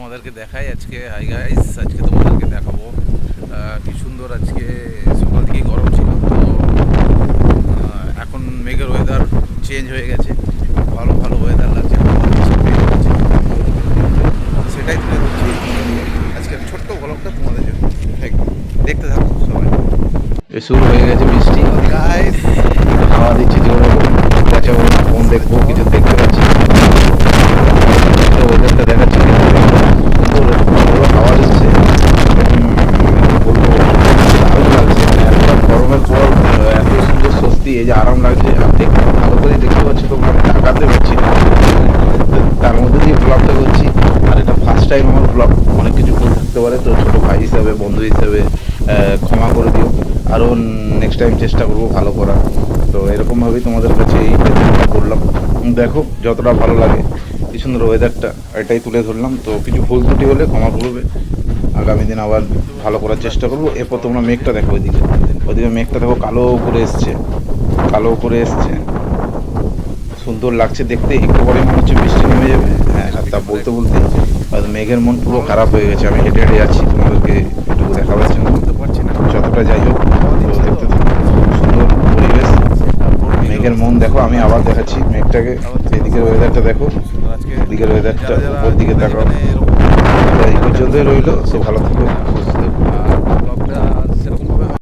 তোমাদেরকে দেখাই আজকে। হাই গাইস, আজকে তোমাদেরকে দেখাবো কি সুন্দর। আজকে সকাল থেকেই গরম ছিল, তো এখন মেঘের ওয়েদার চেঞ্জ হয়ে গেছে, ভালো ভালো ওয়েদার লাগছে, সেটাই তুলে ধরছি আজকের ছোট্ট ব্লগটা তোমাদের জন্য। দেখতে থাকো সবাই। শুরু হয়ে গেছে বৃষ্টি, গাইস হাওয়া দিচ্ছে যেরকম, গাছে ফোন দেখবো, কিছু দেখতে পাচ্ছি। ওয়েদারটা দেখাচ্ছে, হাওয়া দিচ্ছে, বলবো দারুণ লাগছে। একবার গরমের পর এত সুন্দর স্বস্তি, এই যে আরাম লাগছে। আর দেখতে ভালো করে দেখতে পাচ্ছি, তোমরা তাকাতে পারছি না, তার মধ্যে দিয়ে ব্লগটা করছি। আর এটা ফার্স্ট টাইম আমার ব্লগ, অনেক কিছু ভুল থাকতে পারে, তো ছোটো ভাই হিসাবে, বন্ধু হিসাবে ক্ষমা করে দিও। আরও নেক্সট টাইম চেষ্টা করবো ভালো করার। তো এরকমভাবেই তোমাদের কাছে এই করলাম, দেখো যতটা ভালো লাগে। কি সুন্দর ওয়েদারটা, এটাই তুলে ধরলাম। তো কিছু ভুল ত্রুটি হলে ক্ষমা করবে, আগামী দিন আবার ভালো করার চেষ্টা করবো। এরপর তোমরা মেঘটা দেখো, ওইদিকে মেঘটা দেখো, কালো করে এসছে, কালো করে এসছে, সুন্দর লাগছে দেখতে। একটু পরে মনে হচ্ছে বৃষ্টি নেমে যাবে। হ্যাঁ, তা বলতে বলতে মেঘের মন পুরো খারাপ হয়ে গেছে। আমি হেঁটে হেঁটে যাচ্ছি, তোমাদেরকে একটু দেখা পাচ্ছি না, বলতে পারছি না যতটা যাই হোক। তো দেখতে সুন্দর পরিবেশ, মেঘের মন দেখো। আমি আবার দেখাচ্ছি মেঘটাকে, এদিকের ওয়েদারটা দেখো, এদিকের ওয়েদারটা, উপর দিকে তাকাও। এই পর্যন্তই রইলো, তো ভালো থাকো, সুস্থ থাকো।